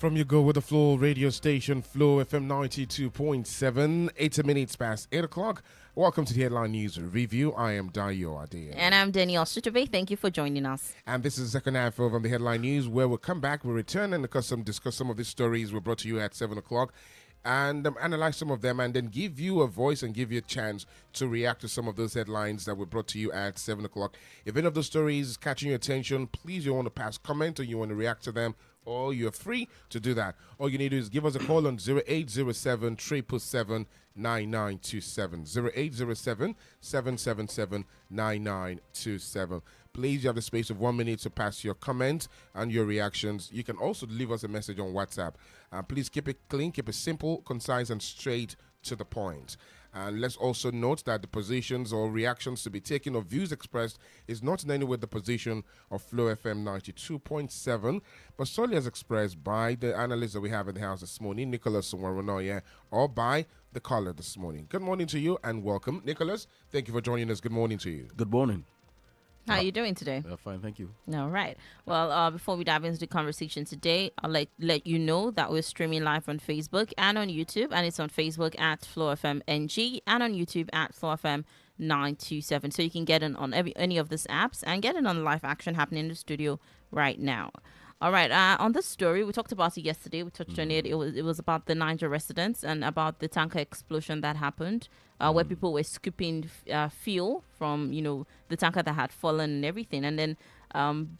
From your Go With The Flow radio station, Flow FM 92.7, 8 minutes past 8 o'clock. Welcome to the Headline News Review. I am Adeyemi. And I'm Danielle. Shitta-Bey. Thank you for joining us. And this is the second half of the Headline News, where we'll come back, we'll return and discuss some of the stories we brought to you at 7 o'clock. And analyze some of them and then give you a voice and give you a chance to react to some of those headlines that were brought to you at 7 o'clock. If any of those stories is catching your attention, please, you want to pass comment or you want to react to them, or you're free to do that. All you need to do is give us a call on 0807 777 9927. 0807 777 9927. Please, you have the space of 1 minute to pass your comments and your reactions. You can also leave us a message on WhatsApp. Please keep it clean, keep it simple, concise, and straight to the point. And let's also note that the positions or reactions to be taken or views expressed is not in any way the position of Flow FM 92.7, but solely as expressed by the analyst that we have in the house this morning, Nicholas Sumwaronoye, or by the caller this morning. Good morning to you and welcome. Nicholas, thank you for joining us. Good morning to you. Good morning. How are you doing today? Fine, thank you. All right. Well, before we dive into the conversation today, I'll let you know that we're streaming live on Facebook and on YouTube, and it's on Facebook at Flow FM NG and on YouTube at Flow FM 927. So you can get in on any of these apps and get in on live action happening in the studio right now. All right. On this story, we talked about it yesterday. We touched on it. It was about the Niger residents and about the tanker explosion that happened, where people were scooping fuel from the tanker that had fallen and everything. And then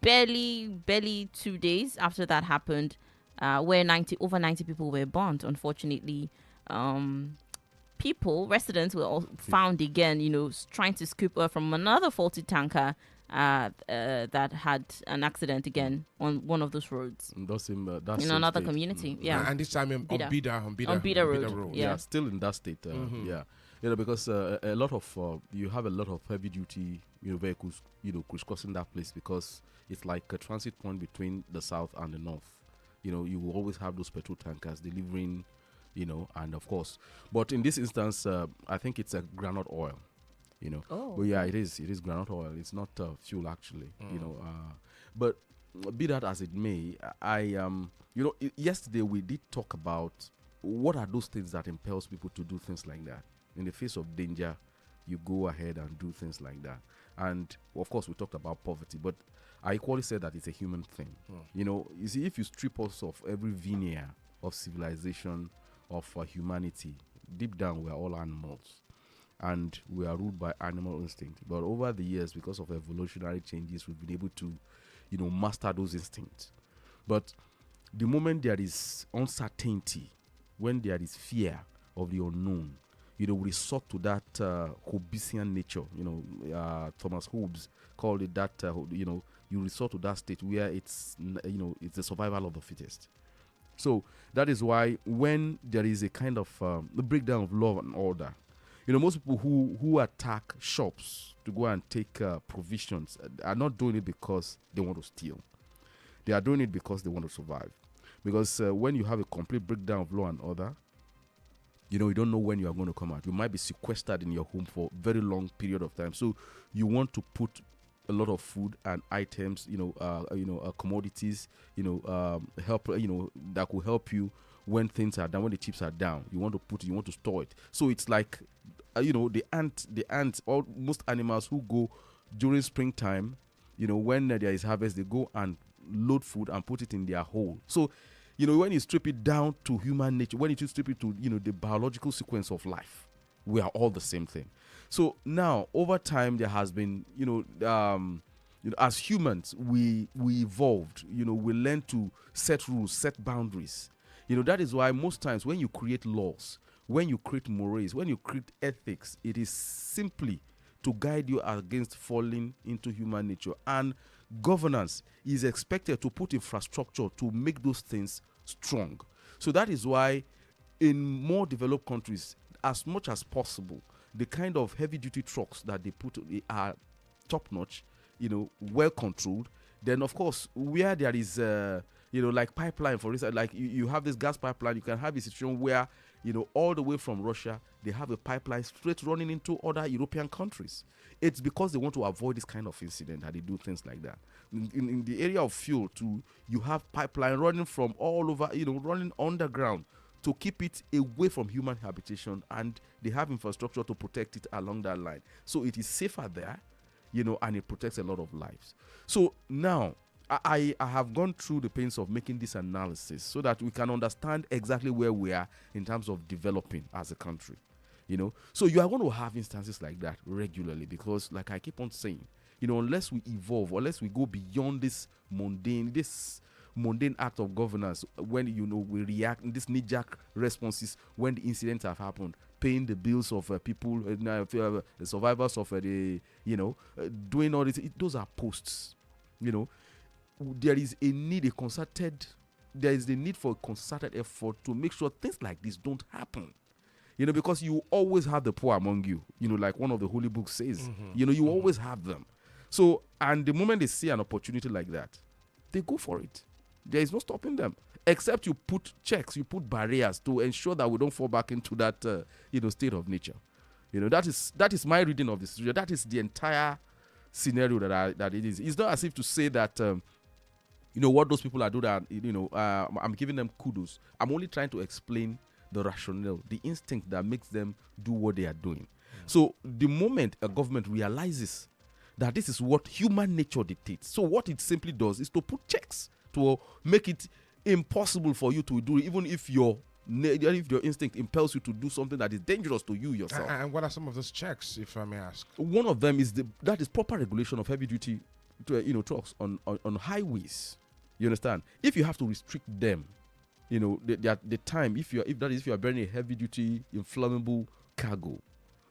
barely 2 days after that happened, where over 90 people were burnt. Unfortunately, residents were all found again, trying to scoop oil from another faulty tanker that had an accident again on one of those roads That's in another community. Yeah, And this time on Bida Road. Yeah, still in that state. Yeah, because a lot of you have a lot of heavy duty vehicles crisscrossing that place because it's like a transit point between the south and the north. You will always have those petrol tankers delivering, and of course, but in this instance, I think it's a groundnut oil. But yeah, it is groundnut oil. It's not fuel actually. But be that as it may, yesterday we did talk about what are those things that impels people to do things like that. In the face of danger, you go ahead and do things like that. And of course, we talked about poverty, but I equally said that it's a human thing. You see, if you strip us of every veneer of civilization, of humanity, deep down we are all animals. And we are ruled by animal instinct. But over the years, because of evolutionary changes, we've been able to, master those instincts. But the moment there is uncertainty, when there is fear of the unknown, we resort to that Hobbesian nature. Thomas Hobbes called it that. You resort to that state where it's the survival of the fittest. So that is why when there is a kind of the breakdown of law and order. Most people who attack shops to go and take provisions are not doing it because they want to steal. They are doing it because they want to survive. Because when you have a complete breakdown of law and order, you don't know when you are going to come out. You might be sequestered in your home for a very long period of time. So you want to put a lot of food and items, commodities, help, that will help you when things are down, when the chips are down. You want to store it. So it's like, the ants, all most animals who go during springtime, when there is harvest, they go and load food and put it in their hole. So, when you strip it down to human nature, when you strip it to, the biological sequence of life, we are all the same thing. So now, over time, there has been, as humans, we evolved, we learned to set rules, set boundaries. That is why most times when you create laws, when you create mores, when you create ethics, it is simply to guide you against falling into human nature. And governance is expected to put infrastructure to make those things strong. So that is why in more developed countries, as much as possible, the kind of heavy-duty trucks that they put are top-notch, well controlled. Then, of course, where there is like pipeline, for instance, like you have this gas pipeline, you can have a situation where all the way from Russia, they have a pipeline straight running into other European countries. It's because they want to avoid this kind of incident that they do things like that. In the area of fuel, too, you have pipeline running from all over, running underground to keep it away from human habitation, and they have infrastructure to protect it along that line. So it is safer there, and it protects a lot of lives. So now, I have gone through the pains of making this analysis so that we can understand exactly where we are in terms of developing as a country. So you are going to have instances like that regularly, because like I keep on saying, unless we evolve, unless we go beyond this mundane act of governance, when we react in these knee-jerk responses when the incidents have happened, paying the bills of people, the survivors of doing all this, those are posts. There is a need for a concerted effort to make sure things like this don't happen. Because you always have the poor among you, like one of the holy books says. You always have them. So, and the moment they see an opportunity like that, they go for it. There is no stopping them, except you put checks, you put barriers to ensure that we don't fall back into that, state of nature. That is my reading of this. That is the entire scenario that it is. It's not as if to say that, what those people are doing. I'm giving them kudos. I'm only trying to explain the rationale, the instinct that makes them do what they are doing. So the moment a government realizes that this is what human nature dictates, so what it simply does is to put checks to make it impossible for you to do it, even if your instinct impels you to do something that is dangerous to you yourself. And what are some of those checks, if I may ask? One of them is that is proper regulation of heavy duty trucks on highways. You understand? If you have to restrict them, the time, if you are bearing a heavy duty inflammable cargo,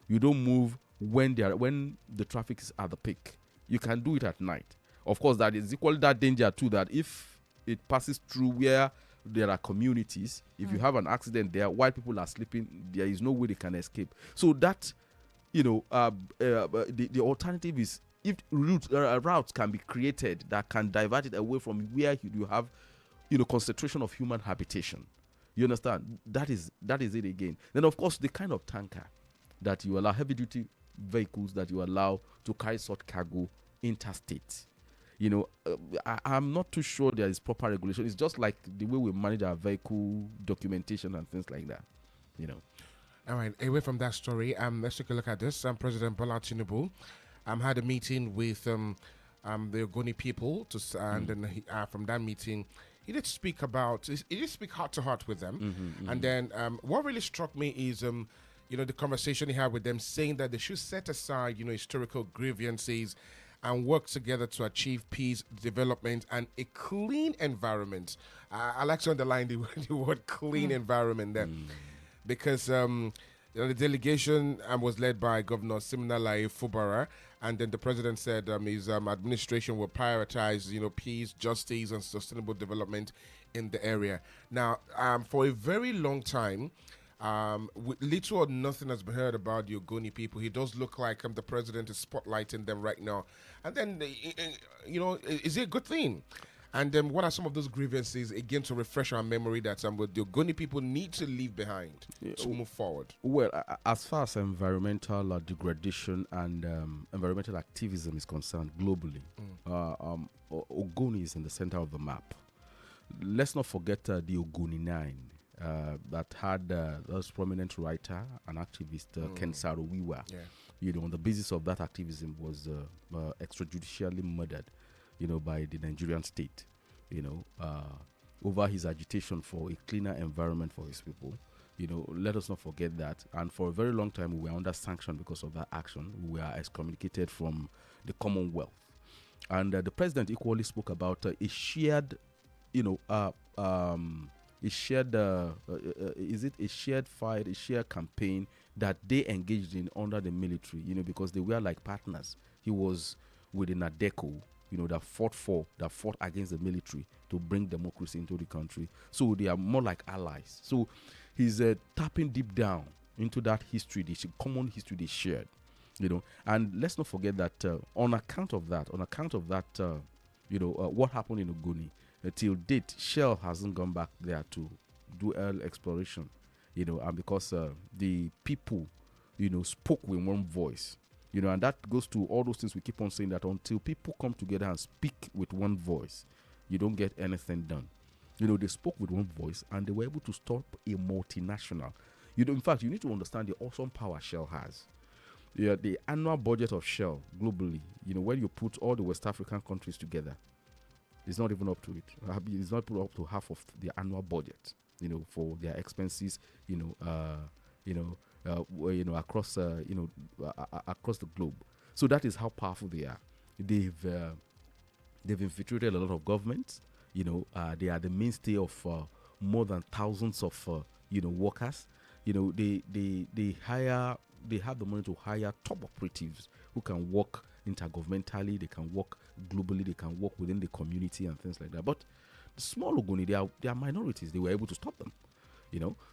you don't move when the traffic is at the peak. You can do it at night. Of course, that is equally that danger too, that if it passes through where there are communities, if you have an accident there while people are sleeping, there is no way they can escape. So that, the alternative is if routes can be created that can divert it away from where you have, concentration of human habitation. You understand? That is it again. Then, of course, the kind of tanker that you allow, heavy duty vehicles that you allow to carry such cargo interstate. I'm not too sure there is proper regulation. It's just like the way we manage our vehicle documentation and things like that. All right, away from that story, let's take a look at this. President Bola Tinubu had a meeting with the Ogoni people, and then from that meeting, he did speak heart to heart with them. And then what really struck me is the conversation he had with them, saying that they should set aside historical grievances and work together to achieve peace, development, and a clean environment. I like to underline the word clean environment there, because the delegation was led by Governor Siminalayi Fubara, and then the president said his administration will prioritize, peace, justice, and sustainable development in the area. Now, for a very long time, little or nothing has been heard about the Ogoni people. He does look like the president is spotlighting them right now. And then, is it a good thing? And then what are some of those grievances, again, to refresh our memory that what the Ogoni people need to leave behind to move forward? Well, as far as environmental degradation and environmental activism is concerned globally, Ogoni is in the center of the map. Let's not forget the Ogoni 9. That had this prominent writer and activist Ken Saro-Wiwa. On the basis of that activism was extrajudicially murdered, by the Nigerian state, over his agitation for a cleaner environment for his people. Let us not forget that. And for a very long time, we were under sanction because of that action. We were excommunicated from the Commonwealth. And the president equally spoke about a shared, is it a shared fight, a shared campaign that they engaged in under the military, because they were like partners. He was with an Adedayo, that fought against the military to bring democracy into the country. So they are more like allies. So he's tapping deep down into that history, the common history they shared, And let's not forget that on account of that, what happened in Ogoni, till date, Shell hasn't gone back there to do oil exploration. and because the people, spoke with one voice, and that goes to all those things we keep on saying, that until people come together and speak with one voice, you don't get anything done. They spoke with one voice and they were able to stop a multinational. In fact, you need to understand the awesome power Shell has. Yeah, the annual budget of Shell globally, when you put all the West African countries together, it's not even up to it. It's not up to half of the annual budget, for their expenses, across, across the globe. So that is how powerful they are. They've infiltrated a lot of governments. They are the mainstay of more than thousands of, workers. They have the money to hire top operatives who can work intergovernmentally, they can work globally, they can work within the community and things like that. But the small Ogoni, they are minorities. They were able to stop them,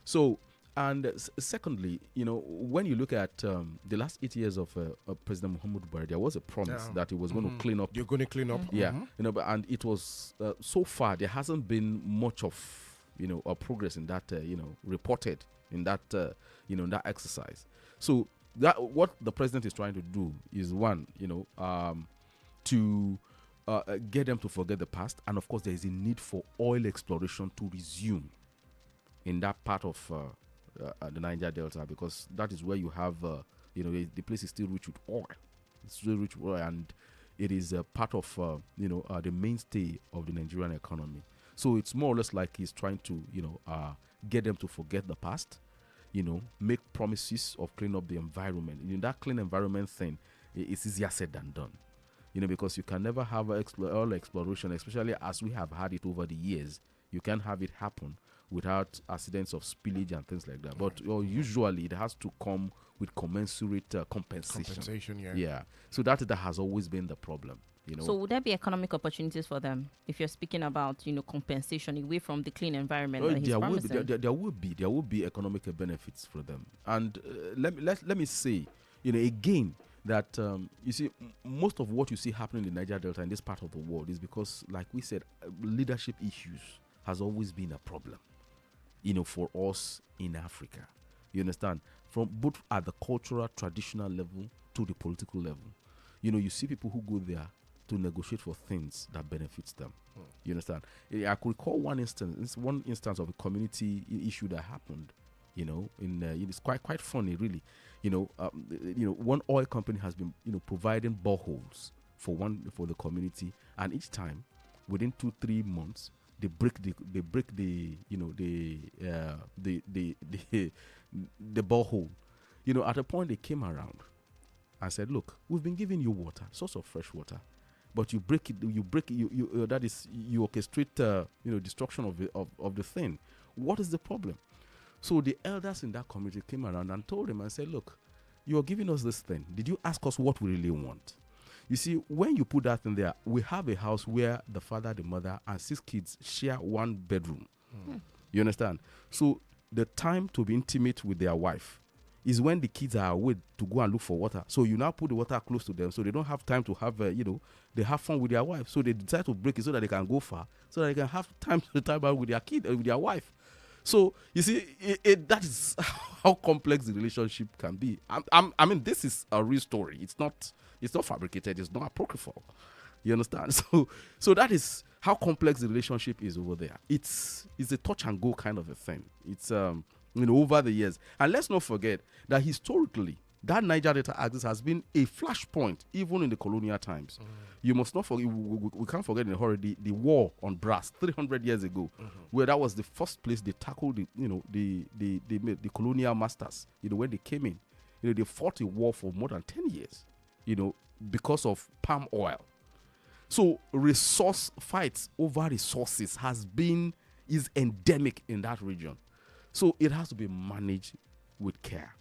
So, and secondly, when you look at the last 8 years of President Muhammadu Buhari, there was a promise that he was going to clean up. You're going to clean up? Yeah. And it was, so far, there hasn't been much of, a progress in that, reported in that, in that exercise. So that what the president is trying to do is one, to get them to forget the past, and of course there is a need for oil exploration to resume in that part of the Niger Delta, because that is where you have, the place is still rich with oil. It's still rich with oil, and it is part of, the mainstay of the Nigerian economy. So it's more or less like he's trying to, get them to forget the past. Make promises of clean up the environment. That clean environment thing is easier said than done. Because you can never have oil exploration, especially as we have had it over the years. You can't have it happen without accidents of spillage and things like that. But usually it has to come with commensurate compensation. Compensation, yeah. Yeah. So that has always been the problem. So would there be economic opportunities for them if you're speaking about, compensation away from the clean environment that he's promising? There will be economic benefits for them. And let me say, again, that you see, most of what you see happening in the Niger Delta in this part of the world is because, like we said, leadership issues has always been a problem, for us in Africa. You understand? From both at the cultural, traditional level to the political level. You see people who go there to negotiate for things that benefits them. You understand? I could recall one instance of a community issue that happened. It's quite funny, really. One oil company has been providing boreholes for the community, and each time, within 2-3 months, they break the borehole. At a point they came around and said, "Look, we've been giving you water, source of fresh water, but you break it. That is, you orchestrate destruction of the thing. What is the problem?" So the elders in that community came around and told him and said, "Look, you are giving us this thing. Did you ask us what we really want?" You see, when you put that in there, we have a house where the father, the mother, and 6 kids share one bedroom. You understand? So the time to be intimate with their wife is when the kids are away to go and look for water. So you now put the water close to them, so they don't have time to have, they have fun with their wife. So they decide to break it so that they can go far, so that they can have time to time out with their kid, with their wife. So you see, that is how complex the relationship can be. I mean, this is a real story. It's not fabricated. It's not apocryphal. You understand? So that is how complex the relationship is over there. It's a touch and go kind of a thing. It's over the years. And let's not forget that historically, that Niger Delta axis has been a flashpoint even in the colonial times. You must not forget, we can't forget in a hurry the war on brass 300 years ago, where that was the first place they tackled the colonial masters. When they came in, they fought a war for more than 10 years, because of palm oil. So resource fights over resources is endemic in that region. So it has to be managed with care.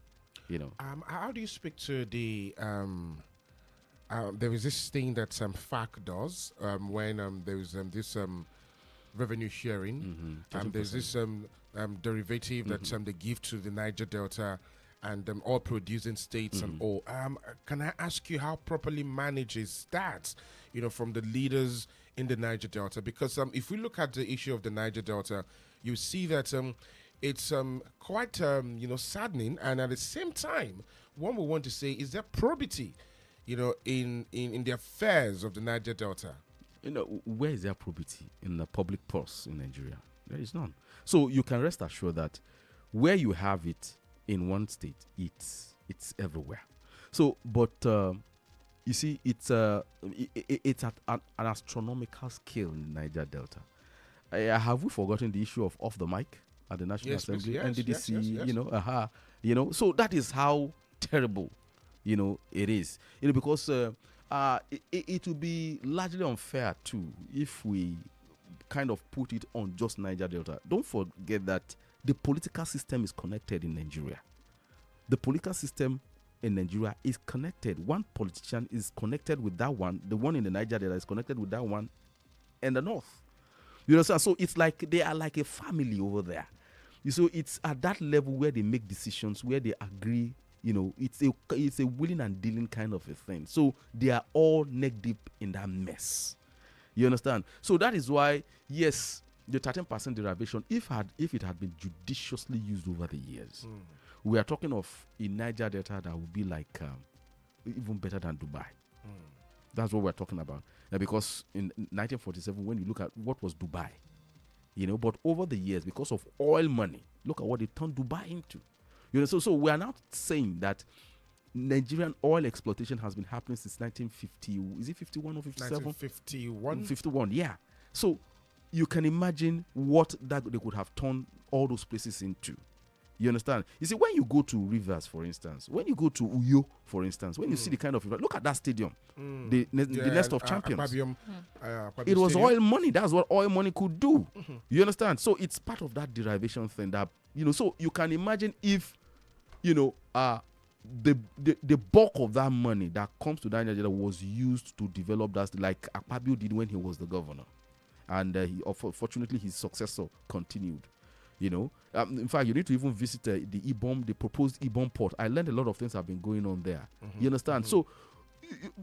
How do you speak to the there is this thing that FAC does when there is this revenue sharing, there's this derivative that they give to the Niger Delta and all producing states and all. Can I ask you how properly managed is that, from the leaders in the Niger Delta? Because if we look at the issue of the Niger Delta, you see that it's quite saddening, and at the same time, one would want to say, is there probity, in the affairs of the Niger Delta? Where is there probity in the public purse in Nigeria? There is none. So you can rest assured that where you have it in one state, it's everywhere. So, but you see, it's at an astronomical scale in the Niger Delta. Have we forgotten the issue of off the mic at the National Assembly, NDDC? Yes. So that is how terrible, it is. Because it would be largely unfair too if we kind of put it on just Niger Delta. Don't forget that the political system is connected in Nigeria. The political system in Nigeria is connected. One politician is connected with that one. The one in the Niger Delta is connected with that one in the north. You understand? So it's like they are like a family over there. So it's at that level where they make decisions, where they agree. It's a willing and dealing kind of a thing. So they are all neck deep in that mess. You understand? So that is why, yes, the 13% derivation, if it had been judiciously used over the years, we are talking of a Niger Delta that would be like even better than Dubai. That's what we're talking about. Because in 1947, when you look at what was Dubai, but over the years, because of oil money, look at what they turned Dubai into. So we are not saying that Nigerian oil exploitation has been happening since 1950. Is it 51 or 57? 1951. 51, yeah. So you can imagine what that they could have turned all those places into. You understand? You see, when you go to rivers, for instance, when you go to Uyo, for instance, when you see the kind of look at that stadium, the nest of champions. It was oil money. That's what oil money could do. You understand? So it's part of that derivation thing that so you can imagine if the bulk of that money that comes to Nigeria was used to develop that, like Akpabio did when he was the governor, and fortunately his successor continued. In fact, you need to even visit the proposed Ibom port. I learned a lot of things have been going on there. You understand? So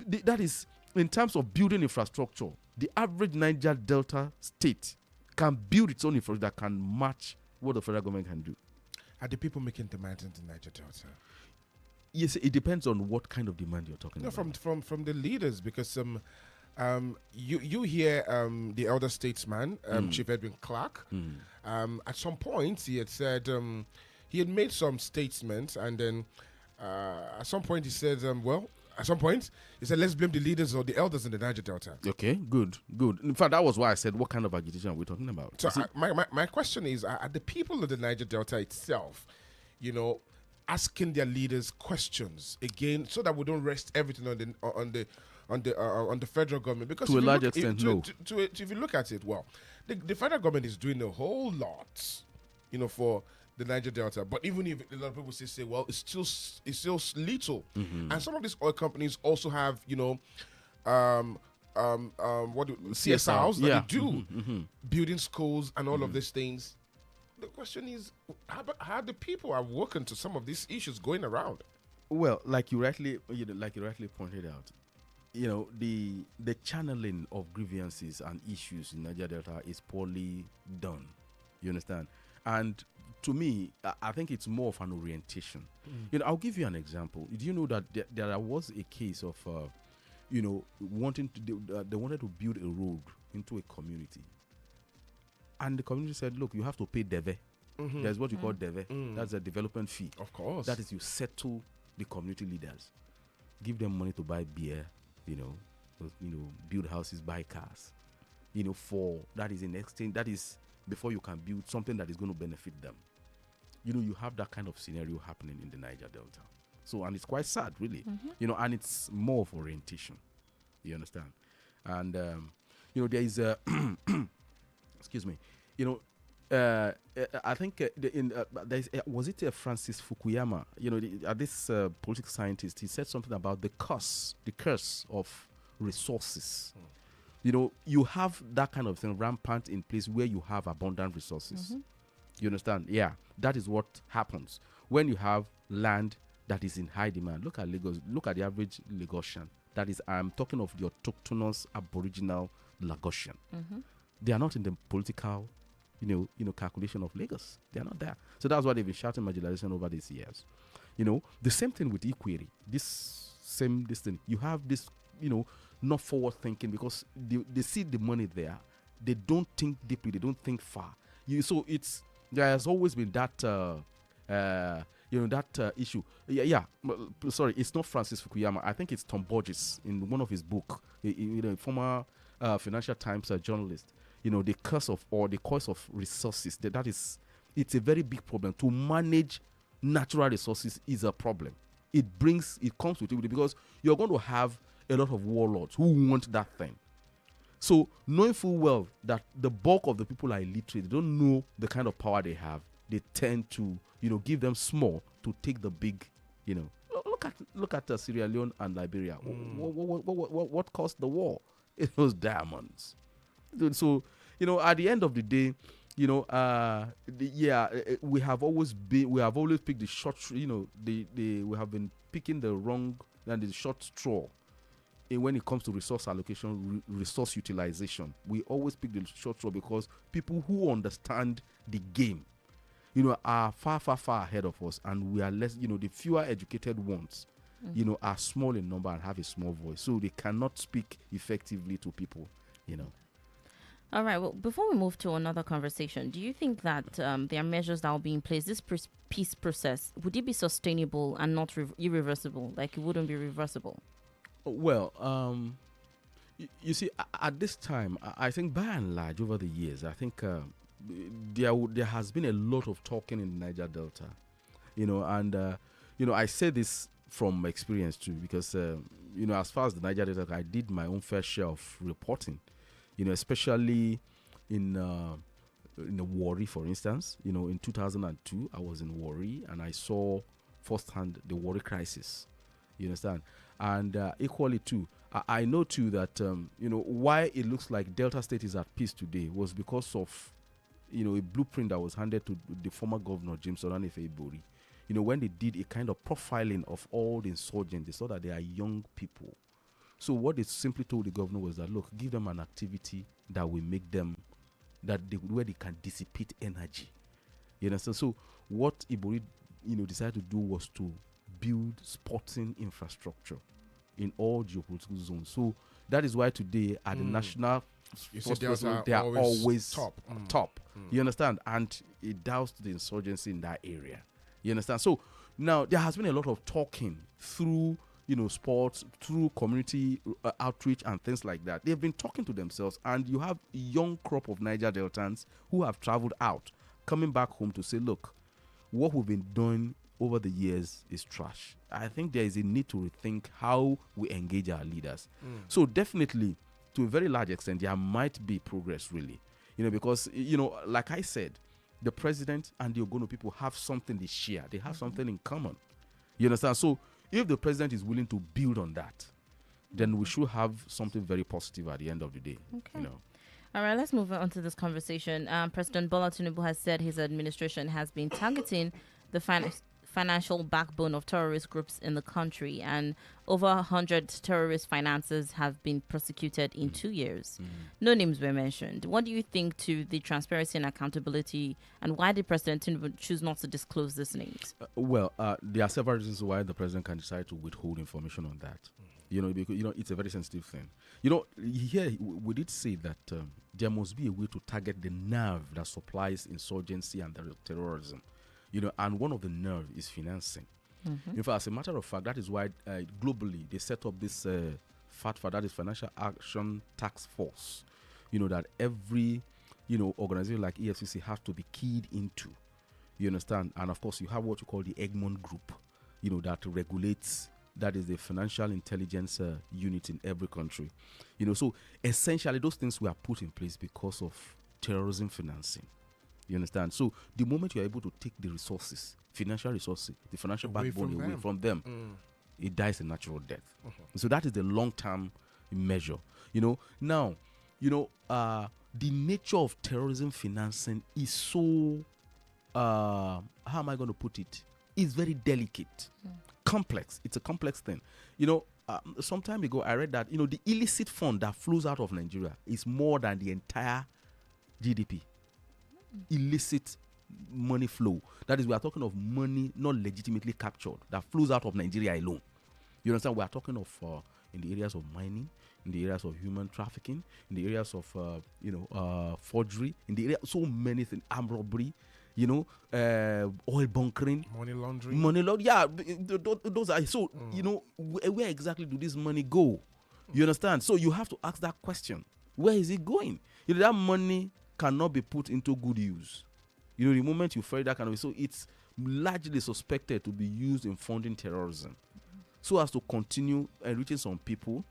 that is in terms of building infrastructure. The average Niger Delta state can build its own infrastructure that can match what the federal government can do. Are the people making demands in the Niger Delta? Yes, it depends on what kind of demand you're talking about. From the leaders, because you hear the elder statesman, Chief Edwin Clark. At some point, he had said he had made some statements, and then at some point he said, let's blame the leaders or the elders in the Niger Delta. Okay, good. In fact, that was why I said, what kind of agitation are we talking about? So my question is, are the people of the Niger Delta itself, asking their leaders questions again, so that we don't rest everything on the federal government? Because to a large extent, no. If you look at it, well, the federal government is doing a whole lot, for the Niger Delta. But even if a lot of people say, well, it's still little, and some of these oil companies also have, CSRs that they do, building schools and all of these things. The question is, how the people are working to some of these issues going around? Well, like you rightly pointed out, the channeling of grievances and issues in Niger Delta is poorly done. You understand? And to me, I think it's more of an orientation. I'll give you an example. Do you know that there was a case of, they wanted to build a road into a community. And the community said, look, you have to pay DEVE. There's what you call DEVE. That's a development fee. Of course. That is, you settle the community leaders. Give them money to buy beer, build houses, buy cars. For that is in exchange, that is before you can build something that is going to benefit them. You have that kind of scenario happening in the Niger Delta. So, and it's quite sad, really. And it's more of orientation. You understand? And, there is a... excuse me. I think was it Francis Fukuyama? This political scientist. He said something about the curse of resources. You have that kind of thing rampant in place where you have abundant resources. You understand? Yeah, that is what happens when you have land that is in high demand. Look at Lagos. Look at the average Lagosian. That is, I'm talking of the autochthonous Aboriginal Lagosian. They are not in the political, calculation of Lagos. They're not there. So that's why they've been shouting marginalization over these years. The same thing with equity. This thing. You have this, not forward thinking, because they see the money there. They don't think deeply. They don't think far. So there has always been that issue. Sorry, it's not Francis Fukuyama. I think it's Tom Burgess in one of his book. Former Financial Times journalist. The curse of, or the cost of resources. It's a very big problem. To manage natural resources is a problem. It comes with it, because you're going to have a lot of warlords who want that thing. So knowing full well that the bulk of the people are illiterate, they don't know the kind of power they have, they tend to, give them small to take the big, Look at Sierra Leone and Liberia. What caused the war? It was diamonds. So, at the end of the day, we have always picked the short, we have been picking the wrong and the short straw. When it comes to resource allocation, resource utilization, we always pick the short straw, because people who understand the game, are far, far, far ahead of us, and we are less, the fewer educated ones, are small in number and have a small voice, so they cannot speak effectively to people, All right. Well, before we move to another conversation, do you think that there are measures that will be in place? This peace process, would it be sustainable and not irreversible? Like, it wouldn't be reversible? Well, you see, at this time, I think by and large over the years, I think there has been a lot of talking in the Niger Delta, and I say this from experience too, because as far as the Niger Delta, I did my own fair share of reporting, especially in Warri, for instance. In 2002, I was in Warri, and I saw firsthand the Warri crisis. You understand? And equally too, I know too that why it looks like Delta State is at peace today was because of a blueprint that was handed to the former governor James Olanifebori. When they did a kind of profiling of all the insurgents, they saw that they are young people. So what they simply told the governor was that, look, give them an activity that will make them where they can dissipate energy. You understand? So what Ibori decided to do was to build sporting infrastructure in all geopolitical zones. So that is why today at the national they are always top. You understand? And it doused the insurgency in that area. You understand? So now there has been a lot of talking through sports, through community outreach and things like that. They've been talking to themselves, and you have a young crop of Niger Deltans who have traveled out, coming back home to say, look, what we've been doing over the years is trash. I think there is a need to rethink how we engage our leaders. So definitely, to a very large extent, there might be progress, really. Because, like I said, the president and the Ogono people have something they share. They have something in common. You understand? So if the president is willing to build on that, then we should have something very positive at the end of the day. Okay. All right, let's move on to this conversation. President Bola Tinubu has said his administration has been targeting the financial backbone of terrorist groups in the country, and over 100 terrorist financiers have been prosecuted in 2 years. No names were mentioned. What do you think to the transparency and accountability, and why did President Tinubu choose not to disclose these names? There are several reasons why the president can decide to withhold information on that. Because it's a very sensitive thing. Here we did say that there must be a way to target the nerve that supplies insurgency and terrorism. And one of the nerve is financing. In fact, as a matter of fact, that is why globally they set up this FATFA, that is Financial Action Task Force. That every organization like EFCC has to be keyed into. You understand? And of course, you have what you call the Egmont Group. That regulates. That is the financial intelligence unit in every country. So essentially those things were put in place because of terrorism financing. You understand? So the moment you're able to take the resources, financial resources, the financial backbone away from them, it dies a natural death. So that is the long-term measure. Now, the nature of terrorism financing is so, how am I going to put it? It's very delicate, complex. It's a complex thing. Some time ago, I read that, the illicit fund that flows out of Nigeria is more than the entire GDP. illicit money flow. That is, we are talking of money not legitimately captured that flows out of Nigeria alone. You understand? We are talking of in the areas of mining, in the areas of human trafficking, in the areas of forgery, in the area so many things, armed robbery, oil bunkering, money laundering. Yeah, those are so. Where exactly do this money go? You understand? So you have to ask that question: where is it going? That money cannot be put into good use. The moment you find that kind of, so it's largely suspected to be used in funding terrorism, so as to continue enriching some people,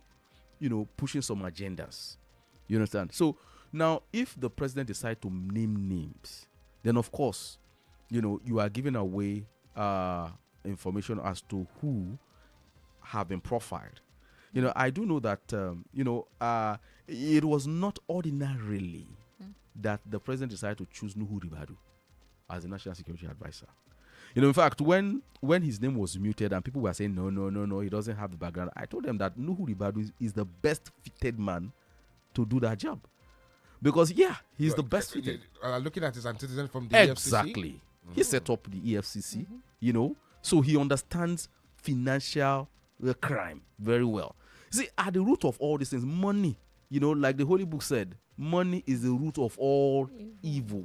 pushing some agendas. You understand? So now, if the president decides to name names, then of course, you are giving away information as to who have been profiled. I do know that, it was not ordinarily that the president decided to choose Nuhu Ribadu as the national security advisor. In fact, when his name was muted and people were saying, no, he doesn't have the background, I told them that Nuhu Ribadu is the best fitted man to do that job. Because, he's the best fitted. Looking at his antecedent from the EFCC. Exactly. He set up the EFCC, so he understands financial crime very well. See, at the root of all these things, money, like the Holy Book said, money is the root of all evil.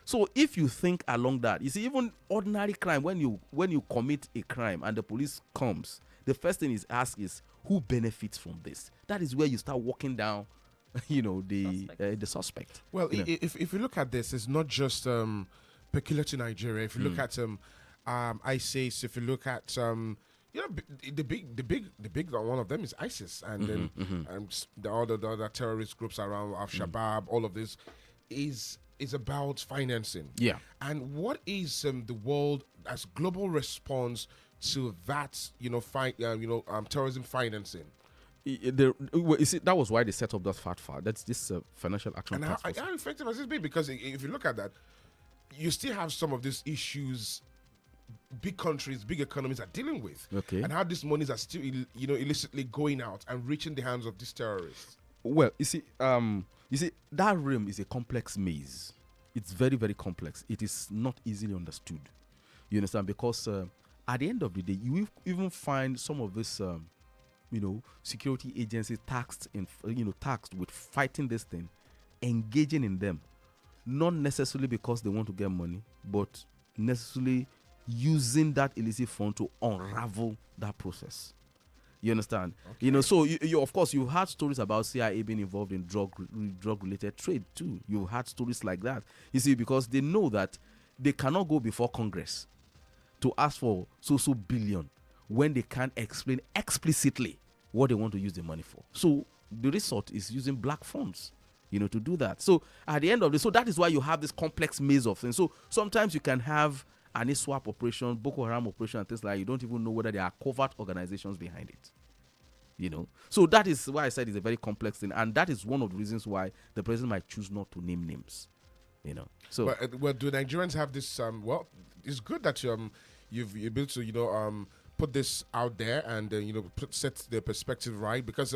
So if you think along that, you see, even ordinary crime, when you commit a crime and the police comes, the first thing is asked is, who benefits from this? That is where you start walking down, the suspect. Well, if you look at this, it's not just peculiar to Nigeria. If you look at ISIS, if you look at the big one of them is ISIS, and then the other terrorist groups around, Al-Shabaab, all of this is about financing. Yeah. And what is the world as global response to that? Terrorism financing. You see, that was why they set up that FATFA. That's this financial action. And how effective has this been? Because if you look at that, you still have some of these issues big countries, big economies are dealing with. Okay. And how these monies are still, illicitly going out and reaching the hands of these terrorists. Well, you see, that realm is a complex maze. It's very, very complex. It is not easily understood. You understand? Because at the end of the day, you even find some of this, security agencies tasked with fighting this thing, engaging in them, not necessarily because they want to get money, but necessarily using that illicit fund to unravel that process. You understand? Okay. So you of course you've heard stories about CIA being involved in drug related trade too. You've heard stories like that. You see, because they know that they cannot go before Congress to ask for so billion when they can't explain explicitly what they want to use the money for. So the resort is using black funds, to do that. So at the end of this, so that is why you have this complex maze of things. So sometimes you can have an ISWAP operation, Boko Haram operation, and things like that. You don't even know whether there are covert organizations behind it. So that is why I said it's a very complex thing, and that is one of the reasons why the president might choose not to name names. So well, do Nigerians have this? Well, it's good that you've able to put this out there and set the perspective right, because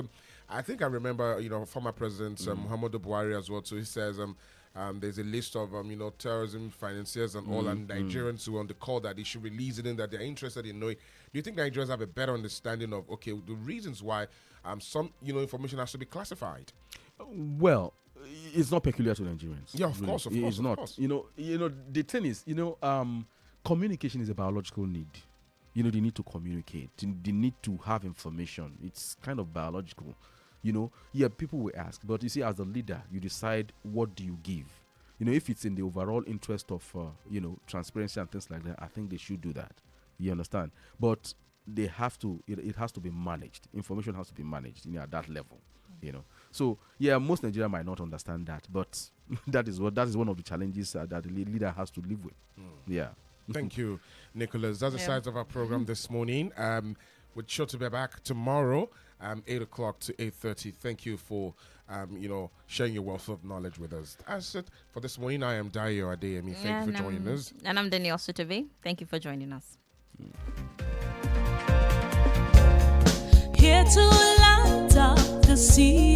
I think I remember former President Muhammadu Buhari as well. So he says there's a list of terrorism financiers and all, and Nigerians who are on the call that they should release it in, that they're interested in knowing. Do you think Nigerians have a better understanding of the reasons why some information has to be classified? Well, it's not peculiar to Nigerians. Yeah, of course, it's not. Course. The thing is, communication is a biological need. They need to communicate. They need to have information. It's kind of biological. People will ask, but you see, as a leader, you decide what do you give. If it's in the overall interest of, transparency and things like that, I think they should do that. You understand? But they have to. It has to be managed. Information has to be managed. At that level. So most Nigerians might not understand that, but that is one of the challenges that the leader has to live with. Yeah. Thank you, Nicholas. That's the size of our program this morning. We're sure to be back tomorrow, 8 o'clock to 8:30. Thank you for, sharing your wealth of knowledge with us. That's it for this morning. I am Adedayo Adeyemi. Thank you for joining us. And I'm Danielle Shitta-Bey. Thank you for joining us. Here to light up the sea.